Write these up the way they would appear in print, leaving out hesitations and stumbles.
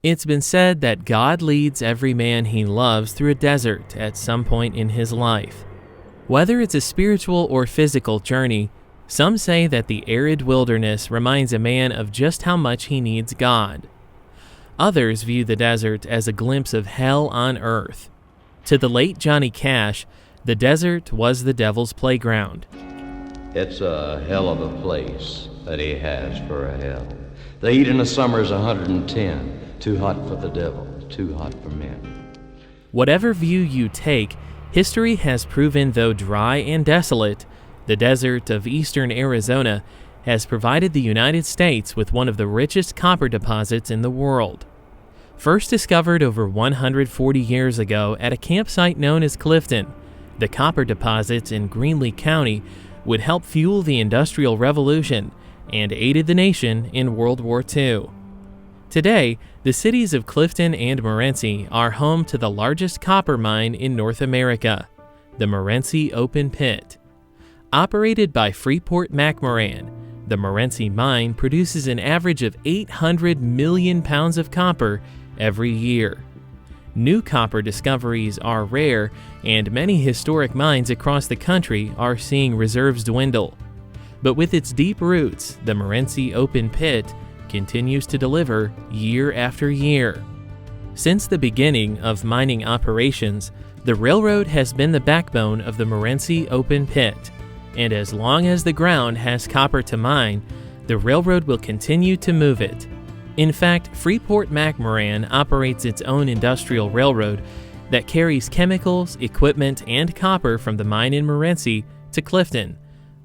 It's been said that God leads every man he loves through a desert at some point in his life. Whether it's a spiritual or physical journey, some say that the arid wilderness reminds a man of just how much he needs God. Others view the desert as a glimpse of hell on earth. To the late Johnny Cash, the desert was the devil's playground. It's a hell of a place that he has for a hell. The heat in the summer is 110. Too hot for the devil, too hot for men. Whatever view you take, history has proven, though dry and desolate, the desert of eastern Arizona has provided the United States with one of the richest copper deposits in the world. First discovered over 140 years ago at a campsite known as Clifton, the copper deposits in Greenlee County would help fuel the Industrial Revolution and aided the nation in World War II. Today, the cities of Clifton and Morenci are home to the largest copper mine in North America, the Morenci Open Pit. Operated by Freeport-McMoRan, the Morenci mine produces an average of 800 million pounds of copper every year. New copper discoveries are rare, and many historic mines across the country are seeing reserves dwindle. But with its deep roots, the Morenci Open Pit continues to deliver year after year. Since the beginning of mining operations, the railroad has been the backbone of the Morenci Open Pit, and as long as the ground has copper to mine, the railroad will continue to move it. In fact, Freeport-McMoRan operates its own industrial railroad that carries chemicals, equipment, and copper from the mine in Morenci to Clifton,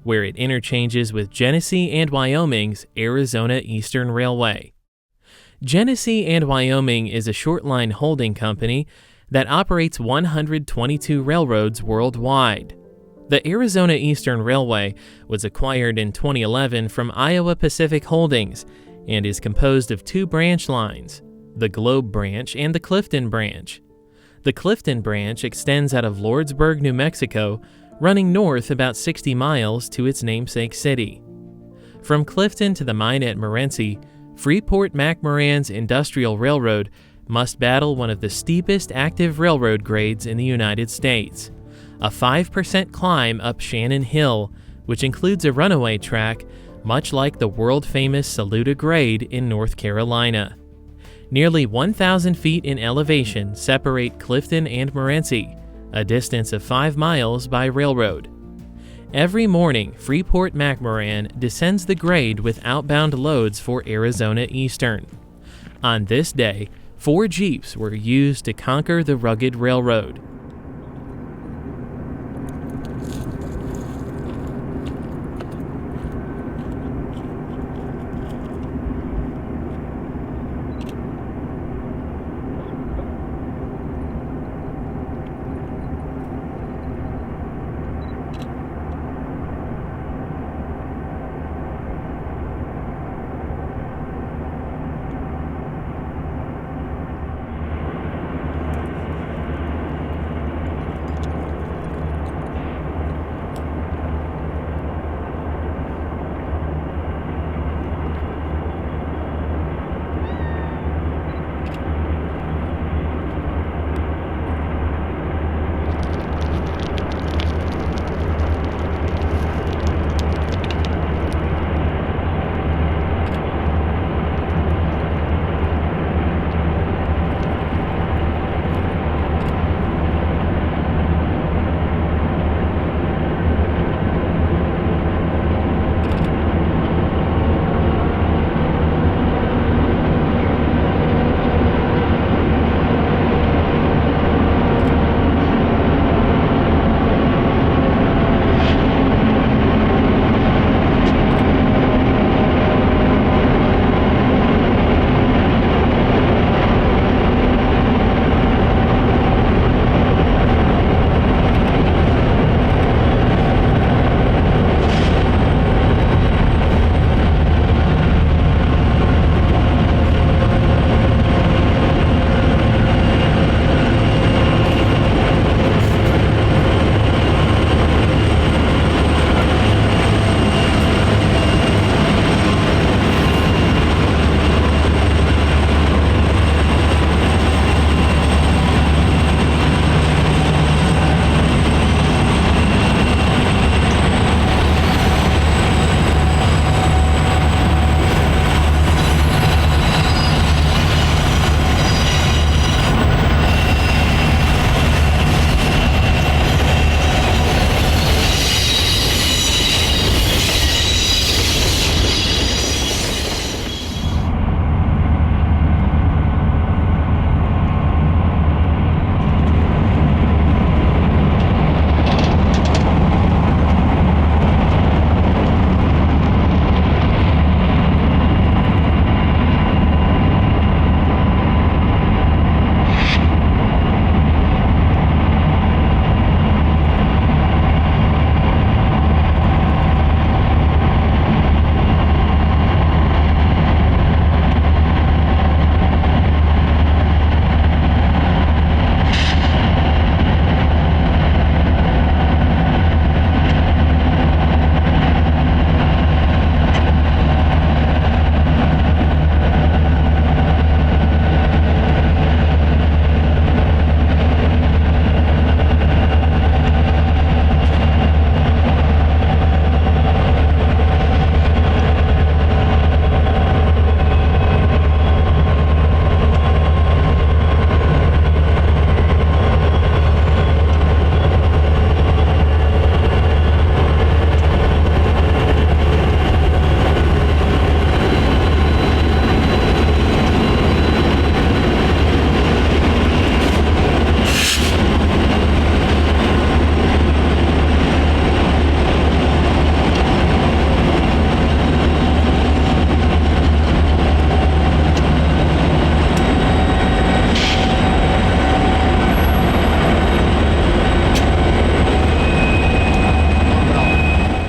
where it interchanges with Genesee and Wyoming's Arizona Eastern Railway. Genesee and Wyoming is a short-line holding company that operates 122 railroads worldwide. The Arizona Eastern Railway was acquired in 2011 from Iowa Pacific Holdings and is composed of two branch lines, the Globe Branch and the Clifton Branch. The Clifton Branch extends out of Lordsburg, New Mexico, running north about 60 miles to its namesake city. From Clifton to the mine at Morenci, Freeport-McMoRan's Industrial Railroad must battle one of the steepest active railroad grades in the United States, a 5% climb up Shannon Hill, which includes a runaway track, much like the world-famous Saluda grade in North Carolina. Nearly 1,000 feet in elevation separate Clifton and Morenci, a distance of 5 miles by railroad. Every morning, Freeport-McMoRan descends the grade with outbound loads for Arizona Eastern. On this day, 4 Jeeps were used to conquer the rugged railroad.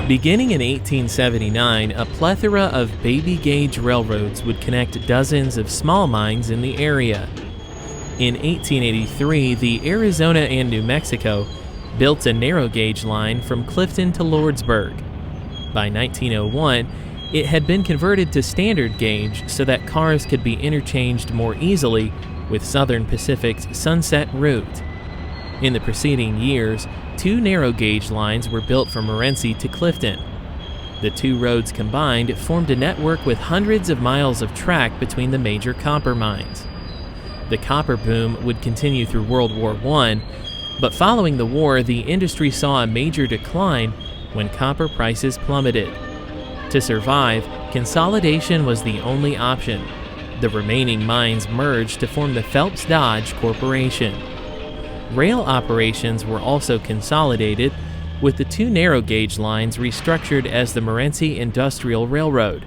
Beginning in 1879, a plethora of baby gauge railroads would connect dozens of small mines in the area. In 1883, the Arizona and New Mexico built a narrow gauge line from Clifton to Lordsburg. By 1901, it had been converted to standard gauge so that cars could be interchanged more easily with Southern Pacific's Sunset route. In the preceding years, 2 narrow gauge lines were built from Morenci to Clifton. The 2 roads combined formed a network with hundreds of miles of track between the major copper mines. The copper boom would continue through World War I, but following the war, the industry saw a major decline when copper prices plummeted. To survive, consolidation was the only option. The remaining mines merged to form the Phelps-Dodge Corporation. Rail operations were also consolidated, with the 2 narrow gauge lines restructured as the Morenci Industrial Railroad.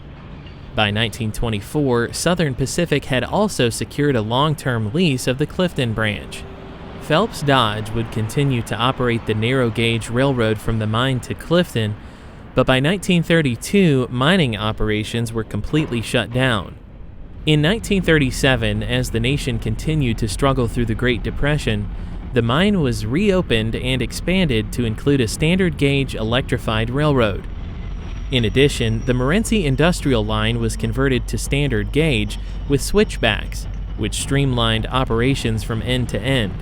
By 1924, Southern Pacific had also secured a long-term lease of the Clifton branch. Phelps-Dodge would continue to operate the narrow gauge railroad from the mine to Clifton, but by 1932, mining operations were completely shut down. In 1937, as the nation continued to struggle through the Great Depression, the mine was reopened and expanded to include a standard gauge electrified railroad. In addition, the Morenci Industrial Line was converted to standard gauge with switchbacks, which streamlined operations from end to end.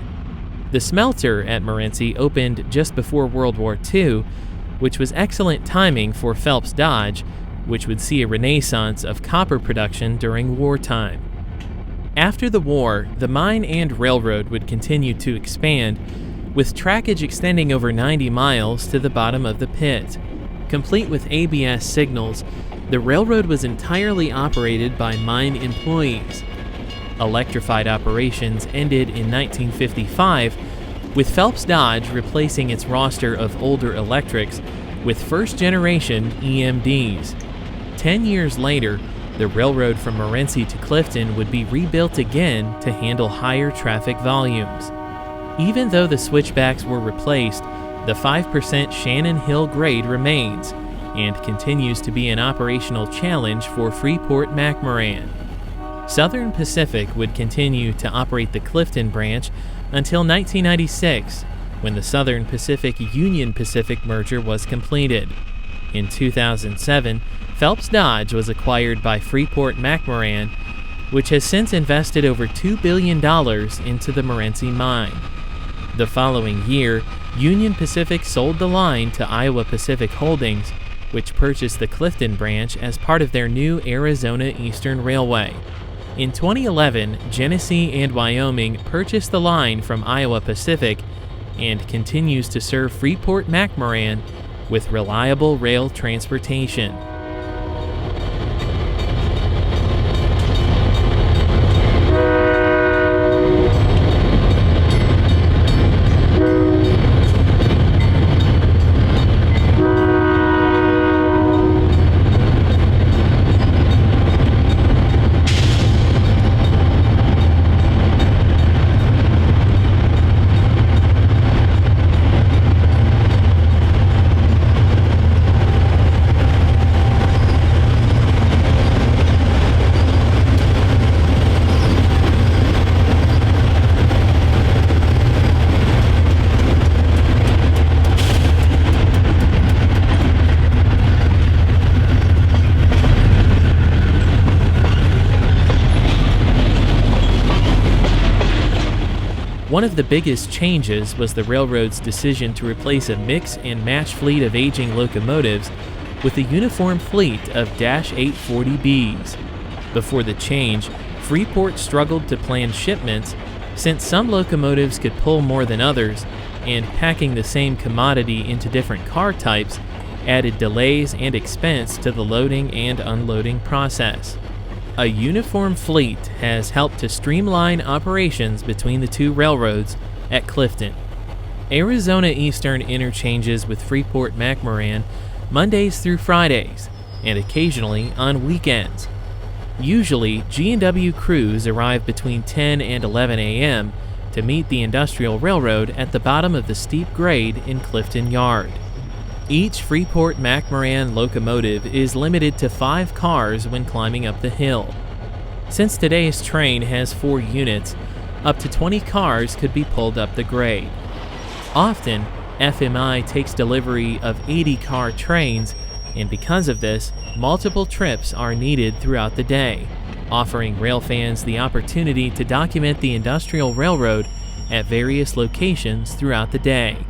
The smelter at Morenci opened just before World War II, which was excellent timing for Phelps-Dodge, which would see a renaissance of copper production during wartime. After the war, the mine and railroad would continue to expand, with trackage extending over 90 miles to the bottom of the pit. Complete with ABS signals, the railroad was entirely operated by mine employees. Electrified operations ended in 1955, with Phelps-Dodge replacing its roster of older electrics with first-generation EMDs. 10 years later, the railroad from Morenci to Clifton would be rebuilt again to handle higher traffic volumes. Even though the switchbacks were replaced, the 5% Shannon Hill grade remains and continues to be an operational challenge for Freeport-McMoRan. Southern Pacific would continue to operate the Clifton branch until 1996, when the Southern Pacific-Union Pacific merger was completed. In 2007, Phelps-Dodge was acquired by Freeport-McMoRan, which has since invested over $2 billion into the Morenci mine. The following year, Union Pacific sold the line to Iowa Pacific Holdings, which purchased the Clifton branch as part of their new Arizona Eastern Railway. In 2011, Genesee and Wyoming purchased the line from Iowa Pacific and continues to serve Freeport-McMoRan with reliable rail transportation. One of the biggest changes was the railroad's decision to replace a mix and match fleet of aging locomotives with a uniform fleet of Dash 840Bs. Before the change, Freeport struggled to plan shipments since some locomotives could pull more than others, and packing the same commodity into different car types added delays and expense to the loading and unloading process. A uniform fleet has helped to streamline operations between the two railroads at Clifton. Arizona Eastern interchanges with Freeport-McMoRan Mondays through Fridays, and occasionally on weekends. Usually, G&W crews arrive between 10 and 11 a.m. to meet the Industrial Railroad at the bottom of the steep grade in Clifton Yard. Each Freeport-McMoran locomotive is limited to 5 cars when climbing up the hill. Since today's train has 4 units, up to 20 cars could be pulled up the grade. Often, FMI takes delivery of 80-car trains, and because of this, multiple trips are needed throughout the day, offering railfans the opportunity to document the Industrial Railroad at various locations throughout the day.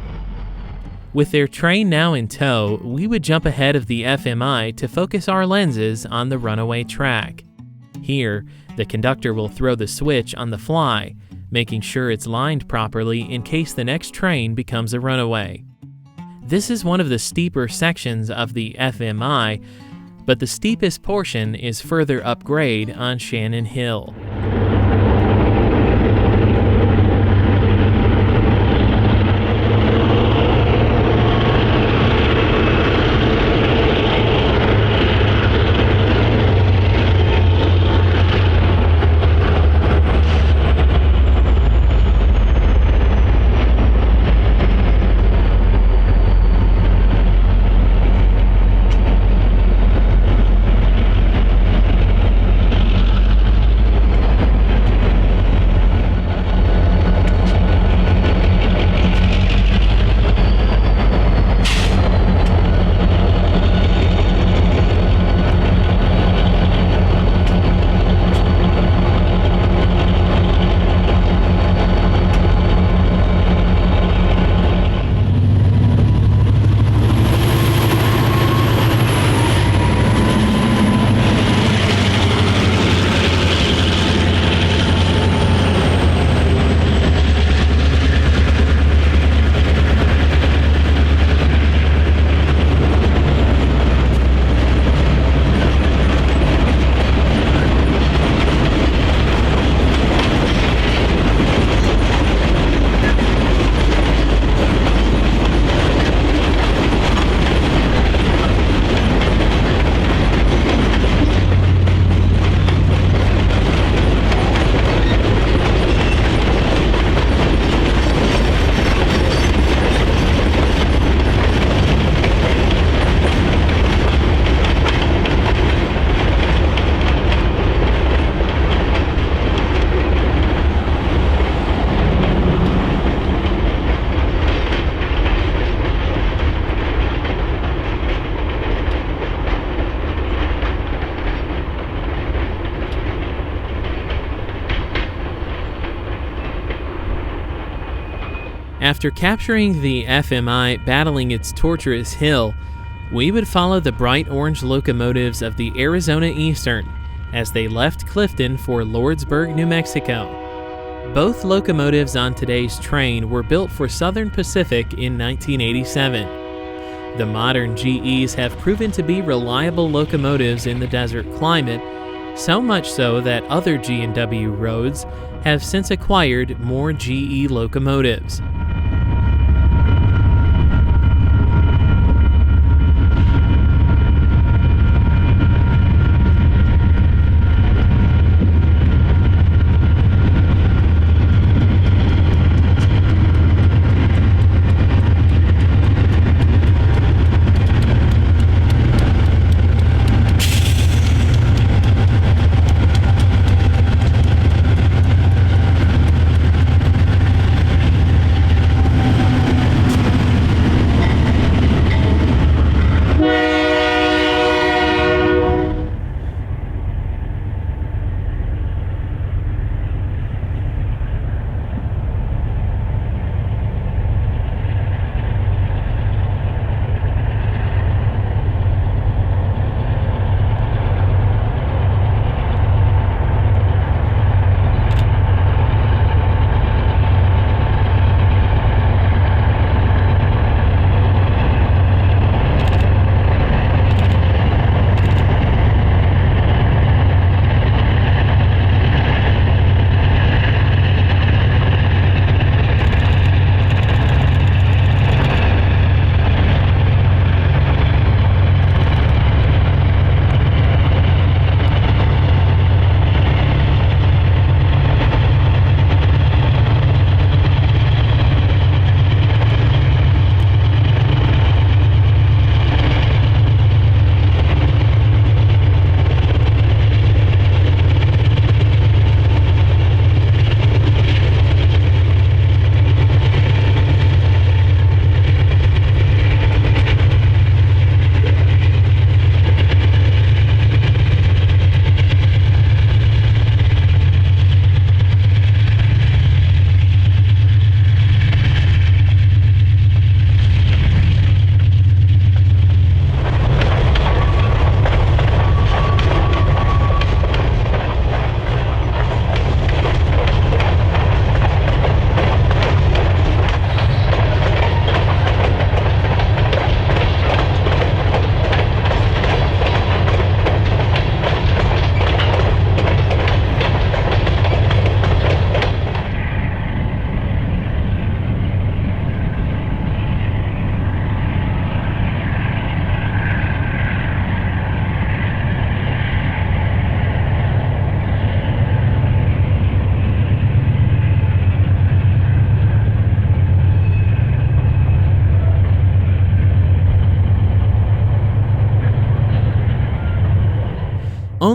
With their train now in tow, we would jump ahead of the FMI to focus our lenses on the runaway track. Here, the conductor will throw the switch on the fly, making sure it's lined properly in case the next train becomes a runaway. This is one of the steeper sections of the FMI, but the steepest portion is further upgrade on Shannon Hill. After capturing the FMI battling its tortuous hill, we would follow the bright orange locomotives of the Arizona Eastern as they left Clifton for Lordsburg, New Mexico. Both locomotives on today's train were built for Southern Pacific in 1987. The modern GEs have proven to be reliable locomotives in the desert climate, so much so that other G&W roads have since acquired more GE locomotives.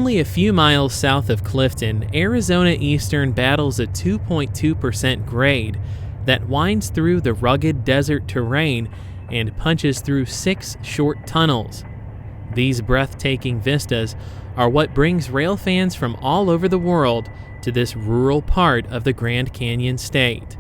Only a few miles south of Clifton, Arizona Eastern battles a 2.2% grade that winds through the rugged desert terrain and punches through 6 short tunnels. These breathtaking vistas are what brings rail fans from all over the world to this rural part of the Grand Canyon State.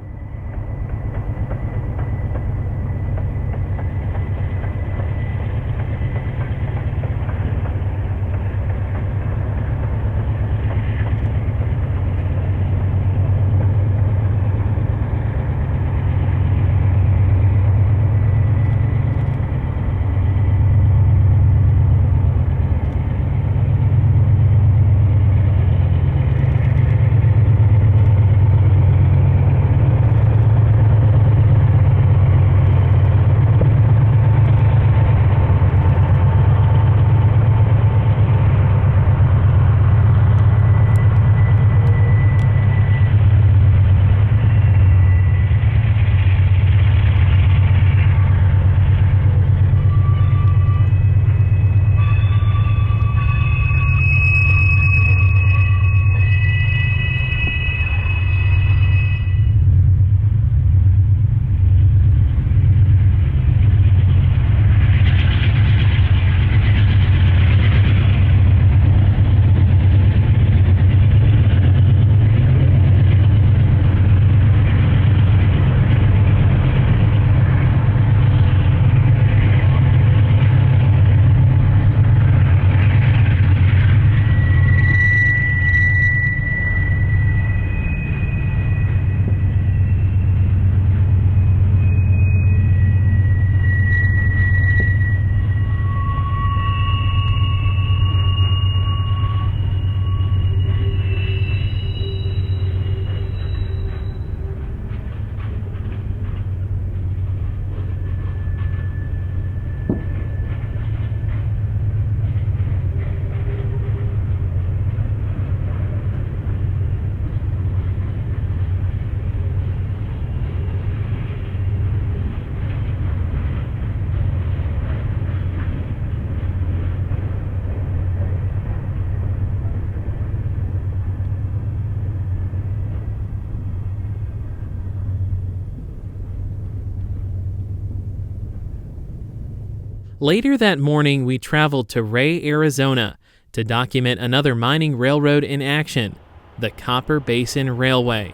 Later that morning, we traveled to Ray, Arizona, to document another mining railroad in action, the Copper Basin Railway.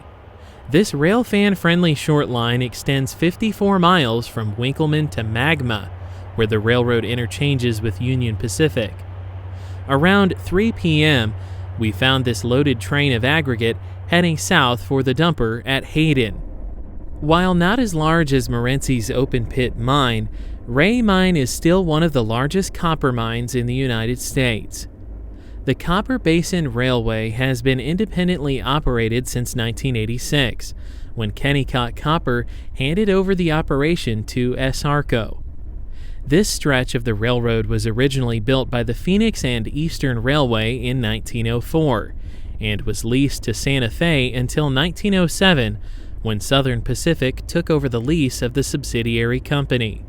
This railfan-friendly short line extends 54 miles from Winkleman to Magma, where the railroad interchanges with Union Pacific. Around 3 p.m., we found this loaded train of aggregate heading south for the dumper at Hayden. While not as large as Morenci's open-pit mine, Ray Mine is still one of the largest copper mines in the United States. The Copper Basin Railway has been independently operated since 1986, when Kennecott Copper handed over the operation to SRCO. This stretch of the railroad was originally built by the Phoenix and Eastern Railway in 1904, and was leased to Santa Fe until 1907, when Southern Pacific took over the lease of the subsidiary company.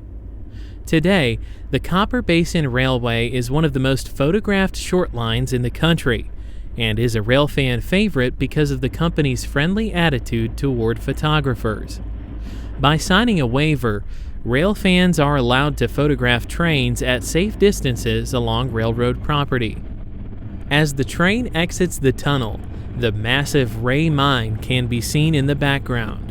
Today, the Copper Basin Railway is one of the most photographed short lines in the country, and is a railfan favorite because of the company's friendly attitude toward photographers. By signing a waiver, railfans are allowed to photograph trains at safe distances along railroad property. As the train exits the tunnel, the massive Ray Mine can be seen in the background.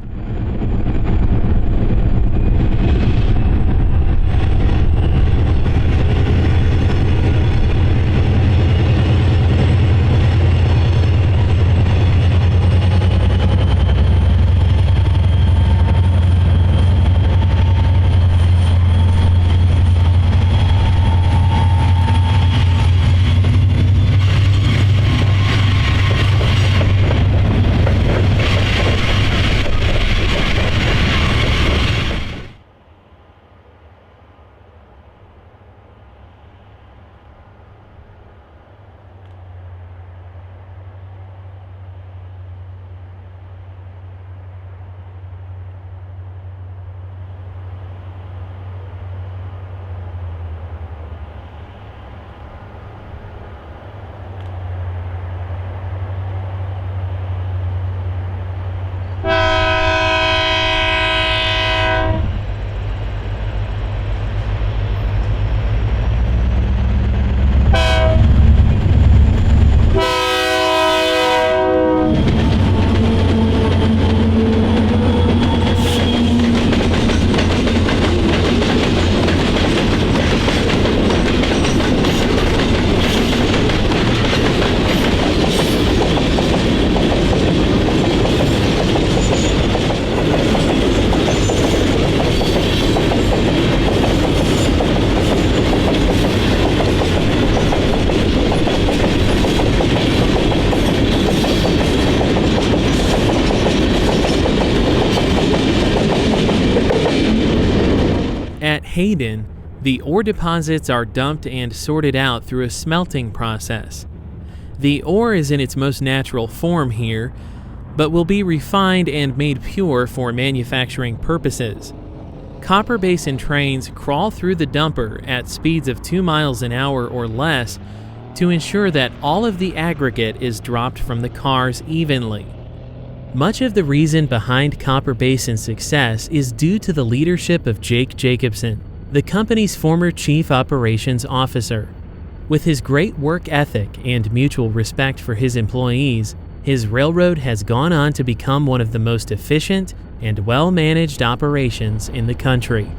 Hayden, the ore deposits are dumped and sorted out through a smelting process. The ore is in its most natural form here, but will be refined and made pure for manufacturing purposes. Copper Basin trains crawl through the dumper at speeds of 2 miles an hour or less to ensure that all of the aggregate is dropped from the cars evenly. Much of the reason behind Copper Basin's success is due to the leadership of Jake Jacobson, the company's former chief operations officer. With his great work ethic and mutual respect for his employees, his railroad has gone on to become one of the most efficient and well-managed operations in the country.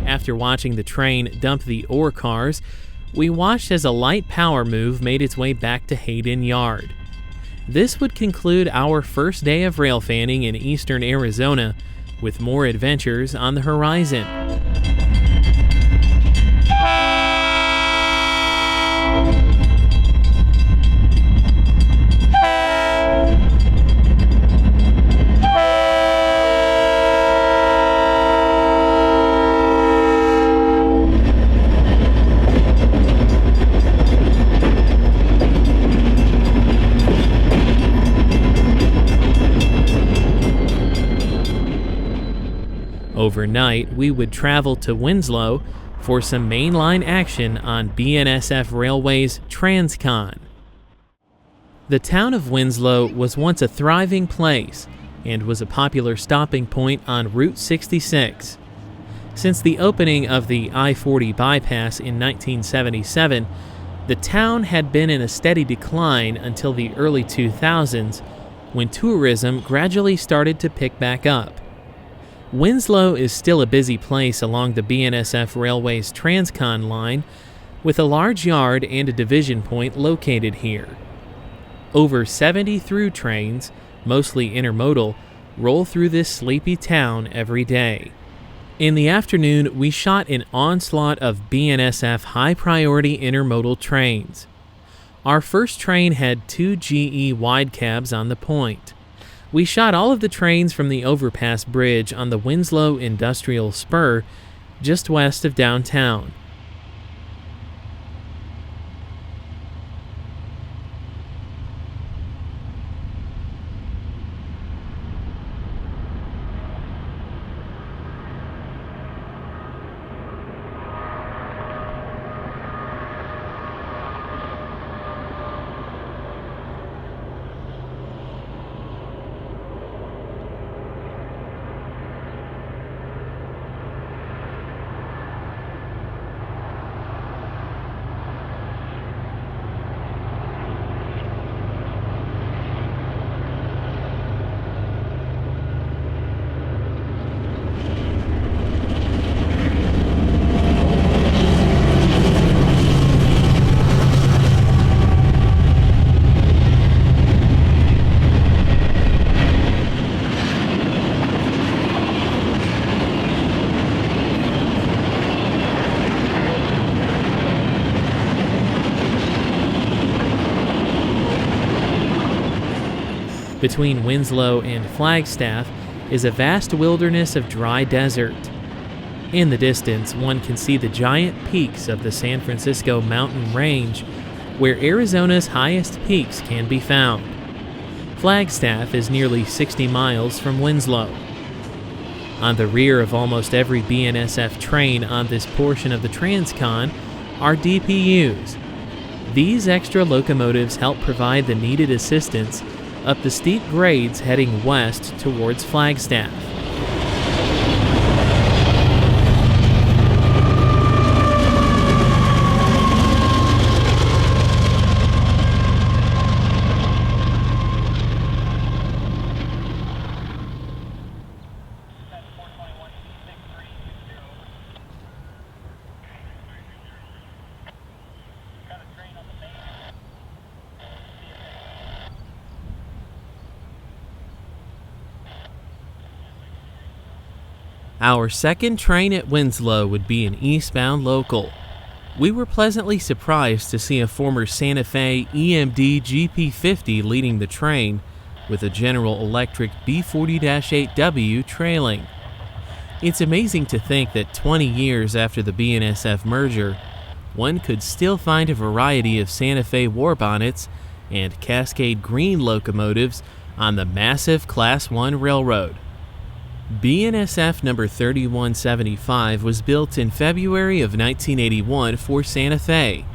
After watching the train dump the ore cars, We watched as a light power move made its way back to Hayden Yard. This would conclude our first day of rail fanning in eastern Arizona, with more adventures on the horizon. Overnight, we would travel to Winslow for some mainline action on BNSF Railway's Transcon. The town of Winslow was once a thriving place and was a popular stopping point on Route 66. Since the opening of the I-40 bypass in 1977, the town had been in a steady decline until the early 2000s, when tourism gradually started to pick back up. Winslow is still a busy place along the BNSF Railway's Transcon line, with a large yard and a division point located here. Over 70 through trains, mostly intermodal, roll through this sleepy town every day. In the afternoon, we shot an onslaught of BNSF high-priority intermodal trains. Our first train had 2 GE wide cabs on the point. We shot all of the trains from the overpass bridge on the Winslow Industrial Spur, just west of downtown. Between Winslow and Flagstaff is a vast wilderness of dry desert. In the distance, one can see the giant peaks of the San Francisco mountain range, where Arizona's highest peaks can be found. Flagstaff is nearly 60 miles from Winslow. On the rear of almost every BNSF train on this portion of the Transcon are DPUs. These extra locomotives help provide the needed assistance up the steep grades heading west towards Flagstaff. Our second train at Winslow would be an eastbound local. We were pleasantly surprised to see a former Santa Fe EMD GP50 leading the train, with a General Electric B40-8W trailing. It's amazing to think that 20 years after the BNSF merger, one could still find a variety of Santa Fe warbonnets and Cascade Green locomotives on the massive Class 1 railroad. BNSF number 3175 was built in February of 1981 for Santa Fe,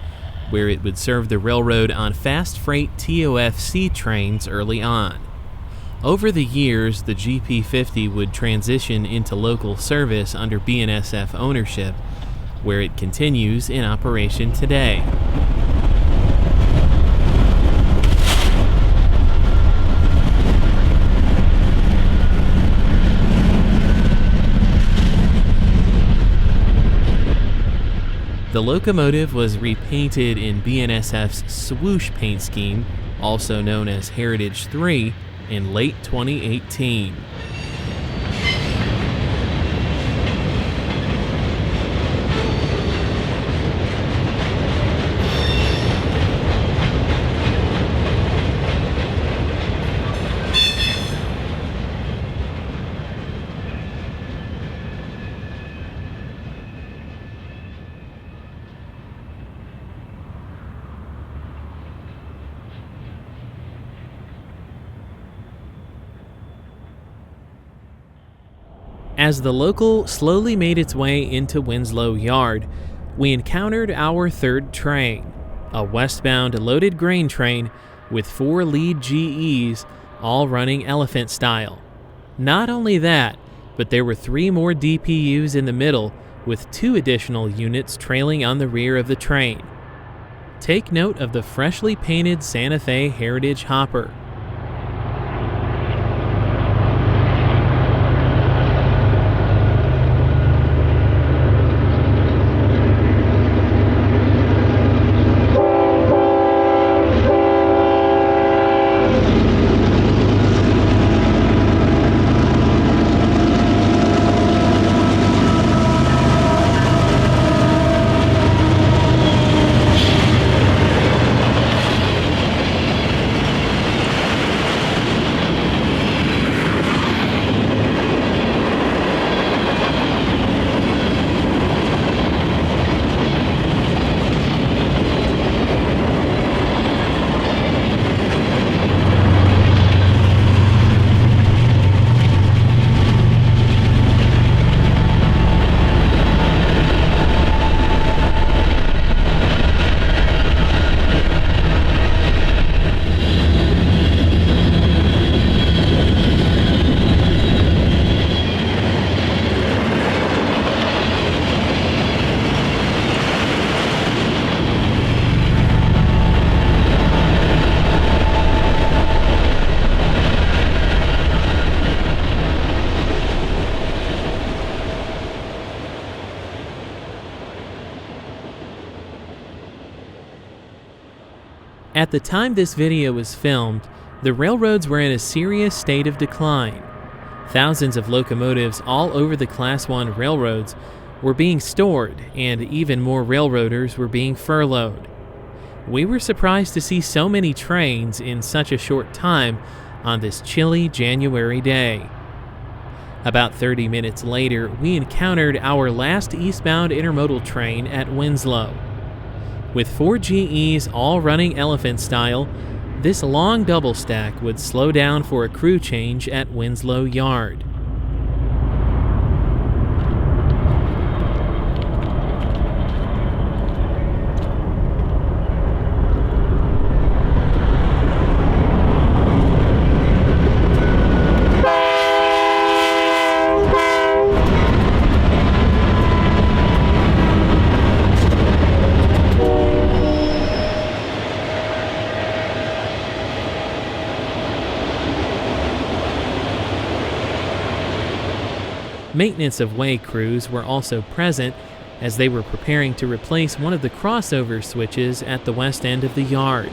where it would serve the railroad on fast freight TOFC trains early on. Over the years, the GP50 would transition into local service under BNSF ownership, where it continues in operation today. The locomotive was repainted in BNSF's swoosh paint scheme, also known as Heritage 3, in late 2018. As the local slowly made its way into Winslow Yard, we encountered our third train, a westbound loaded grain train with 4 lead GEs, all running elephant style. Not only that, but there were 3 more DPUs in the middle, with 2 additional units trailing on the rear of the train. Take note of the freshly painted Santa Fe Heritage Hopper. At the time this video was filmed, the railroads were in a serious state of decline. Thousands of locomotives all over the Class 1 railroads were being stored, and even more railroaders were being furloughed. We were surprised to see so many trains in such a short time on this chilly January day. About 30 minutes later, we encountered our last eastbound intermodal train at Winslow. With 4 GEs all running elephant style, this long double stack would slow down for a crew change at Winslow Yard. Maintenance of way crews were also present as they were preparing to replace one of the crossover switches at the west end of the yard.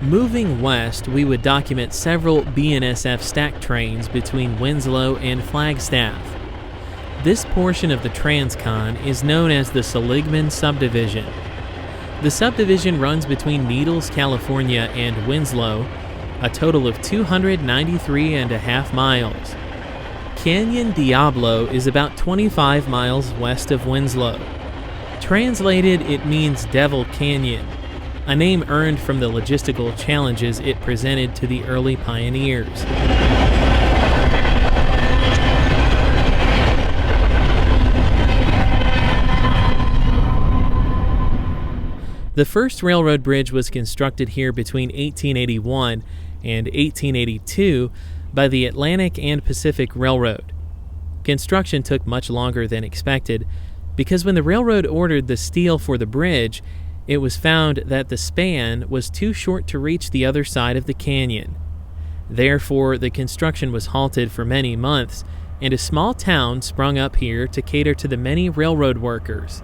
Moving west, we would document several BNSF stack trains between Winslow and Flagstaff. This portion of the Transcon is known as the Silica subdivision. The subdivision runs between Needles, California and Winslow, a total of 293.5 miles. Canyon Diablo is about 25 miles west of Winslow. Translated, it means Devil Canyon, a name earned from the logistical challenges it presented to the early pioneers. The first railroad bridge was constructed here between 1881 and 1882 by the Atlantic and Pacific Railroad. Construction took much longer than expected because when the railroad ordered the steel for the bridge, it was found that the span was too short to reach the other side of the canyon. Therefore, the construction was halted for many months, and a small town sprung up here to cater to the many railroad workers.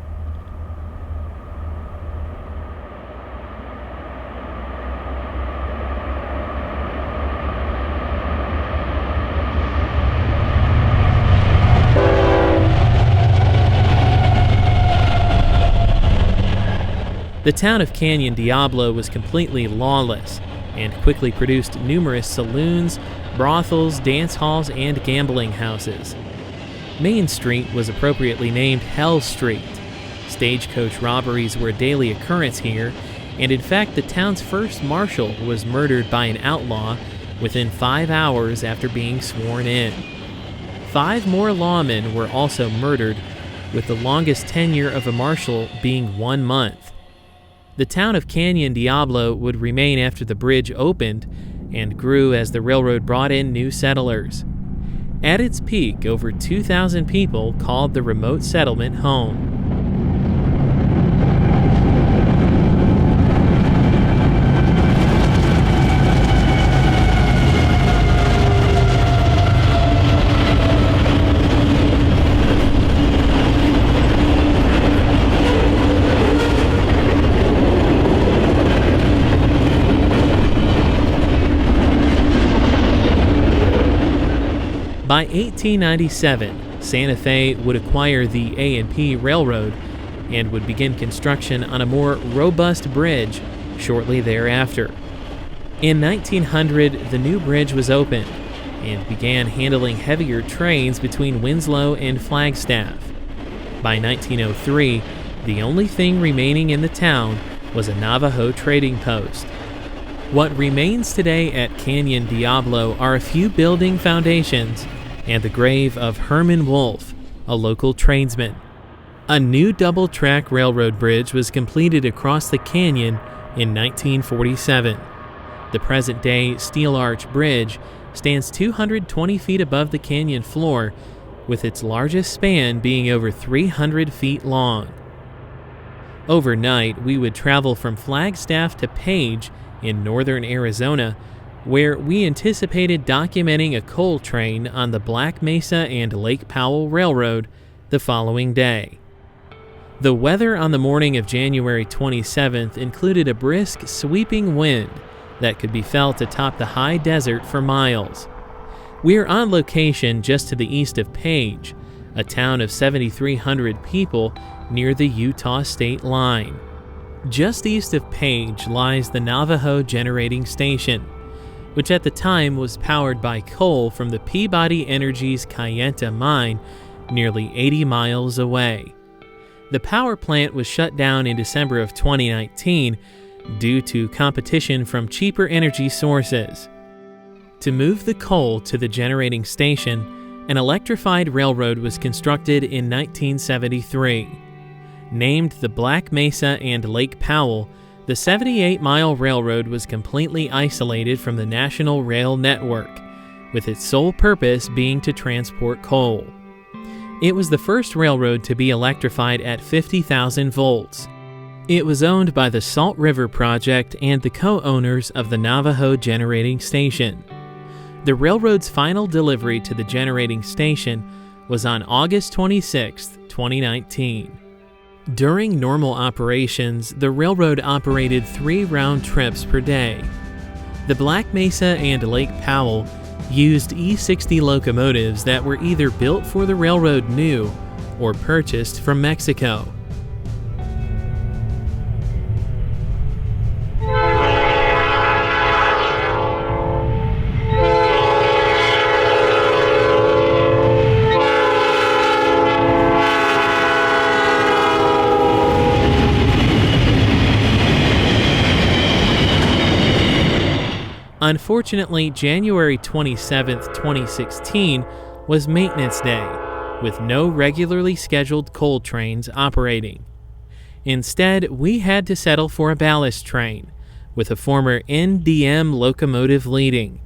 The town of Canyon Diablo was completely lawless and quickly produced numerous saloons, brothels, dance halls, and gambling houses. Main Street was appropriately named Hell Street. Stagecoach robberies were a daily occurrence here, and in fact the town's first marshal was murdered by an outlaw within 5 hours after being sworn in. 5 more lawmen were also murdered, with the longest tenure of a marshal being 1 month. The town of Canyon Diablo would remain after the bridge opened and grew as the railroad brought in new settlers. At its peak, over 2,000 people called the remote settlement home. By 1897, Santa Fe would acquire the A&P Railroad and would begin construction on a more robust bridge shortly thereafter. In 1900, the new bridge was opened and began handling heavier trains between Winslow and Flagstaff. By 1903, the only thing remaining in the town was a Navajo trading post. What remains today at Canyon Diablo are a few building foundations and the grave of Herman Wolf, a local tradesman. A new double-track railroad bridge was completed across the canyon in 1947. The present-day Steel Arch Bridge stands 220 feet above the canyon floor, with its largest span being over 300 feet long. Overnight, we would travel from Flagstaff to Page in northern Arizona, where we anticipated documenting a coal train on the Black Mesa and Lake Powell Railroad the following day. The weather on the morning of January 27th included a brisk, sweeping wind that could be felt atop the high desert for miles. We're on location just to the east of Page, a town of 7,300 people near the Utah state line. Just east of Page lies the Navajo Generating Station, which at the time was powered by coal from the Peabody Energy's Kayenta mine nearly 80 miles away. The power plant was shut down in December of 2019 due to competition from cheaper energy sources. To move the coal to the generating station, an electrified railroad was constructed in 1973. Named the Black Mesa and Lake Powell, the 78-mile railroad was completely isolated from the national rail network, with its sole purpose being to transport coal. It was the first railroad to be electrified at 50,000 volts. It was owned by the Salt River Project and the co-owners of the Navajo Generating Station. The railroad's final delivery to the generating station was on August 26, 2019. During normal operations, the railroad operated 3 round trips per day. The Black Mesa and Lake Powell used E60 locomotives that were either built for the railroad new or purchased from Mexico. Unfortunately, January 27, 2016 was maintenance day, with no regularly scheduled coal trains operating. Instead, we had to settle for a ballast train, with a former NDM locomotive leading.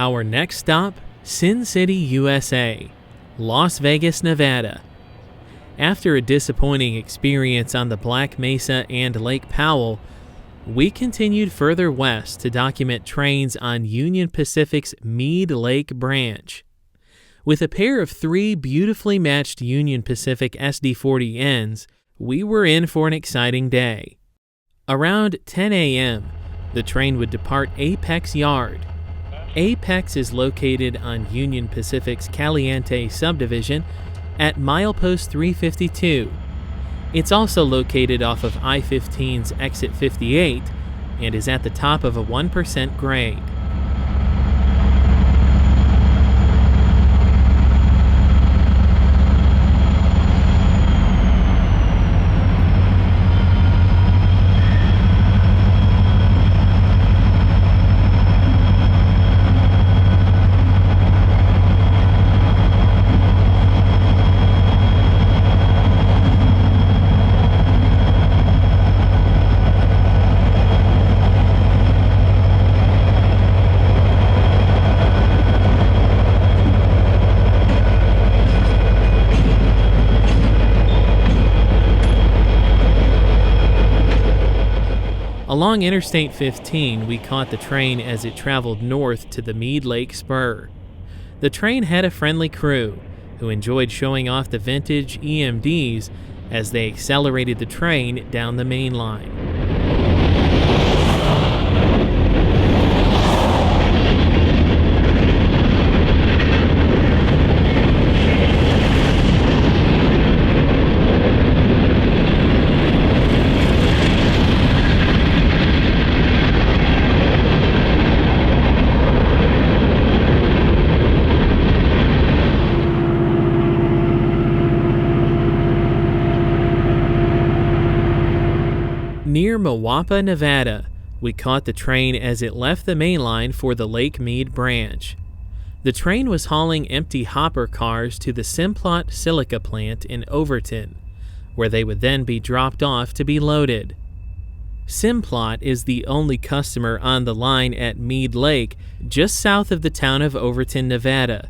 Our next stop, Sin City, USA, Las Vegas, Nevada. After a disappointing experience on the Black Mesa and Lake Powell, we continued further west to document trains on Union Pacific's Mead Lake branch. With a pair of 3 beautifully matched Union Pacific SD40Ns, we were in for an exciting day. Around 10 a.m., the train would depart Apex Yard. Apex is located on Union Pacific's Caliente subdivision at milepost 352. It's also located off of I-15's exit 58 and is at the top of a 1% grade. Along Interstate 15, we caught the train as it traveled north to the Mead Lake Spur. The train had a friendly crew who enjoyed showing off the vintage EMDs as they accelerated the train down the main line. Near Mawapa, Nevada, we caught the train as it left the main line for the Lake Mead branch. The train was hauling empty hopper cars to the Simplot Silica plant in Overton, where they would then be dropped off to be loaded. Simplot is the only customer on the line at Mead Lake, just south of the town of Overton, Nevada.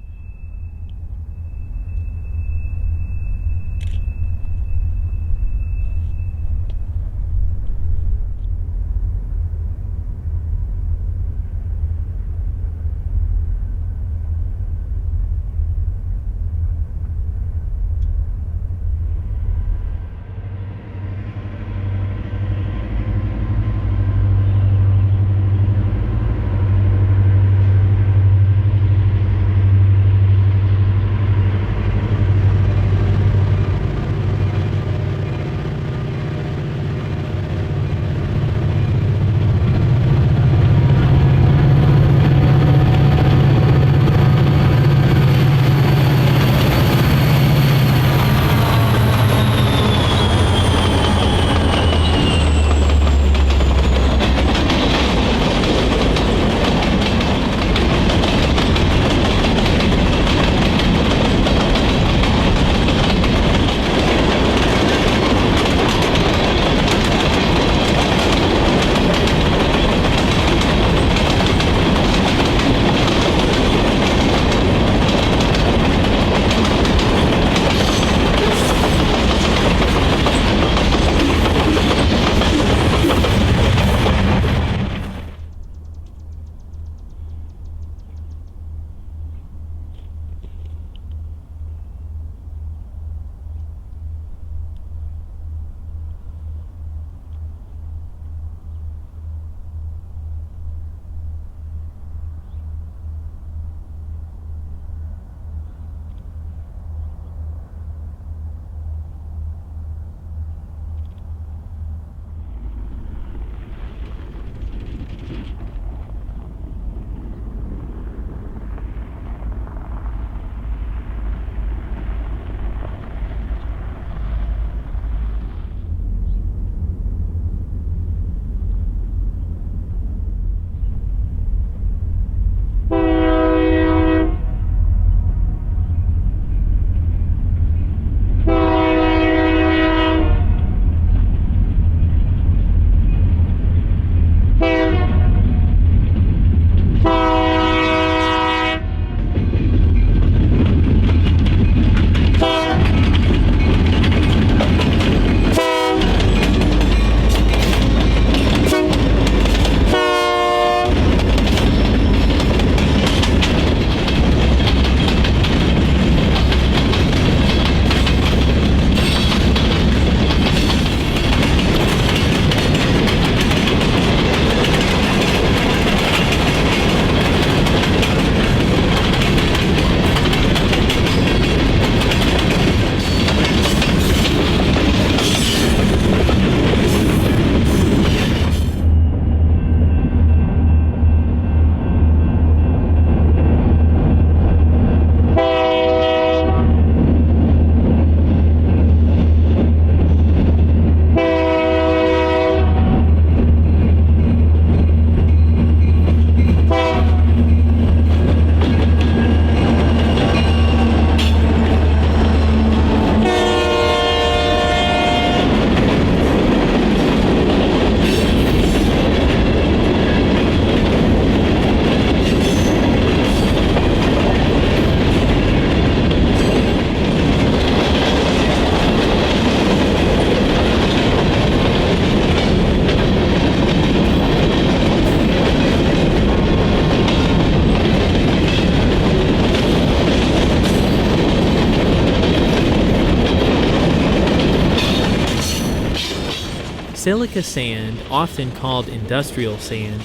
Silica sand, often called industrial sand,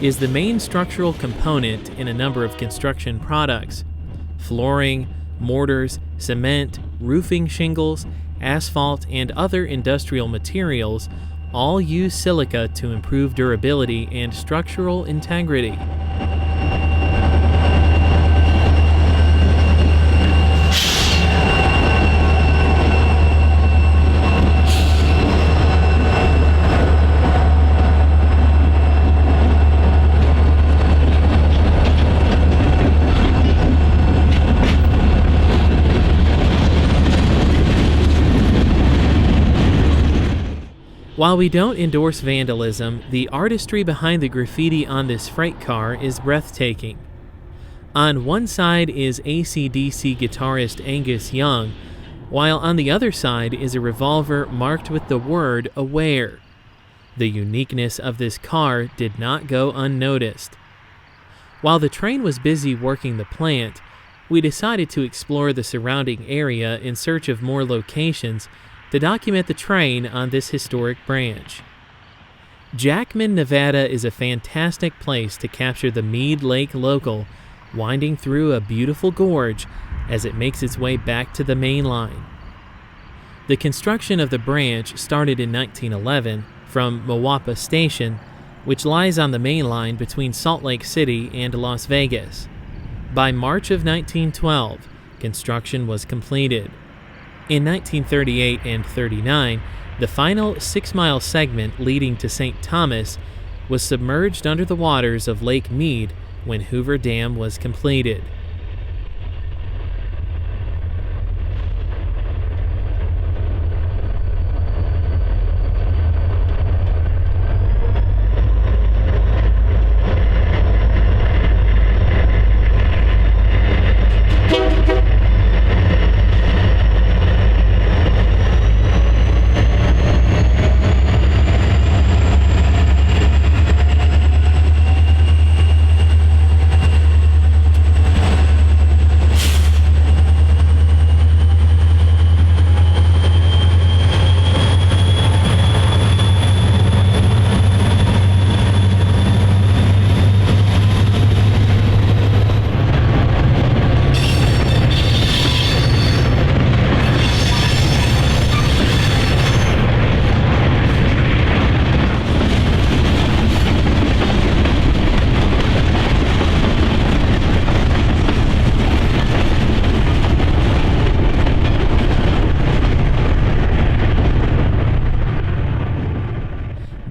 is the main structural component in a number of construction products. Flooring, mortars, cement, roofing shingles, asphalt, and other industrial materials all use silica to improve durability and structural integrity. While we don't endorse vandalism, the artistry behind the graffiti on this freight car is breathtaking. On one side is AC/DC guitarist Angus Young, while on the other side is a revolver marked with the word "Aware." The uniqueness of this car did not go unnoticed. While the train was busy working the plant, we decided to explore the surrounding area in search of more locations to document the train on this historic branch. Jackman, Nevada is a fantastic place to capture the Mead Lake local winding through a beautiful gorge as it makes its way back to the main line. The construction of the branch started in 1911 from Mawapa Station, which lies on the main line between Salt Lake City and Las Vegas. By March of 1912, construction was completed. In 1938 and 39, the final 6-mile segment leading to St. Thomas was submerged under the waters of Lake Mead when Hoover Dam was completed.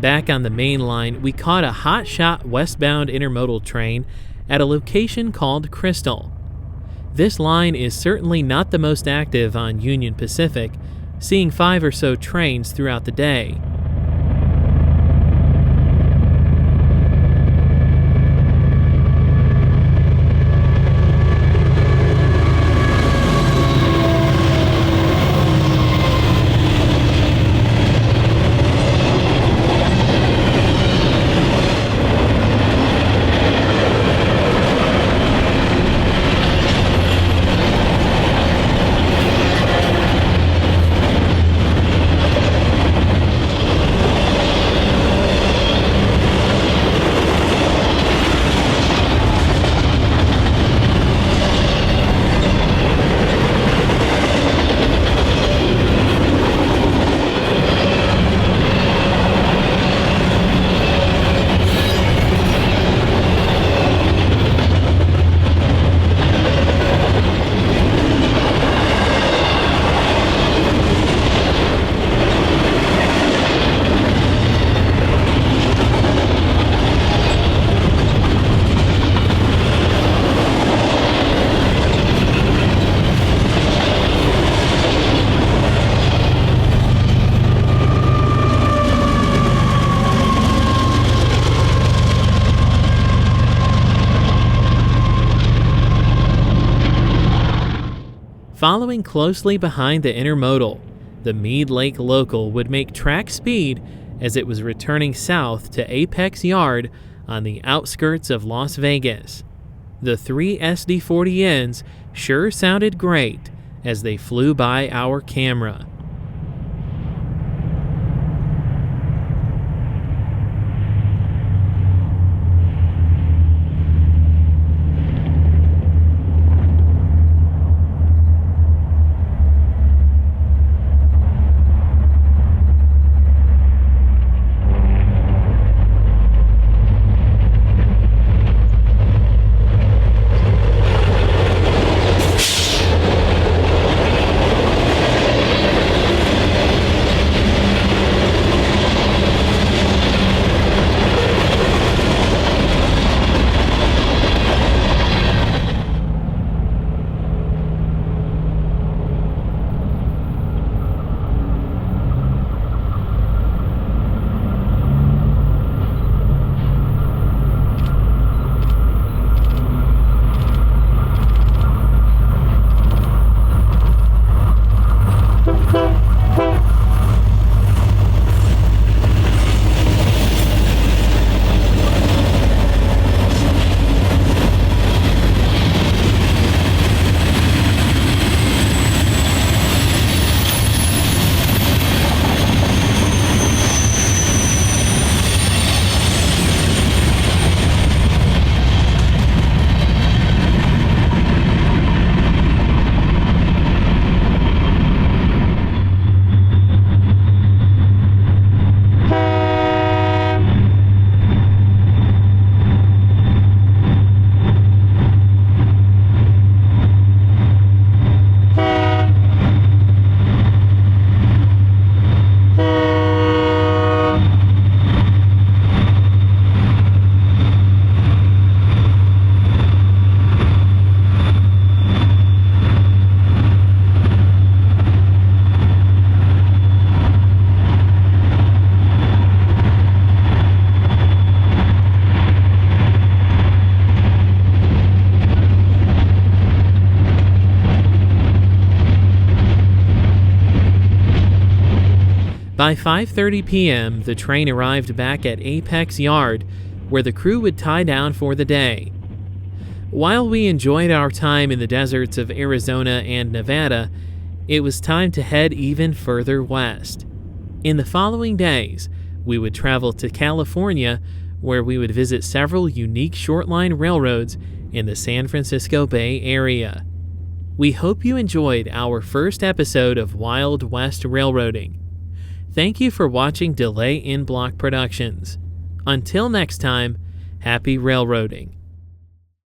Back on the main line, we caught a hot-shot westbound intermodal train at a location called Crystal. This line is certainly not the most active on Union Pacific, seeing 5 or so trains throughout the day. Following closely behind the intermodal, the Mead Lake local would make track speed as it was returning south to Apex Yard on the outskirts of Las Vegas. The 3 SD40Ns sure sounded great as they flew by our camera. By 5:30 p.m., the train arrived back at Apex Yard, where the crew would tie down for the day. While we enjoyed our time in the deserts of Arizona and Nevada, it was time to head even further west. In the following days, we would travel to California, where we would visit several unique short-line railroads in the San Francisco Bay Area. We hope you enjoyed our first episode of Wild West Railroading. Thank you for watching Delay in Block Productions. Until next time, happy railroading.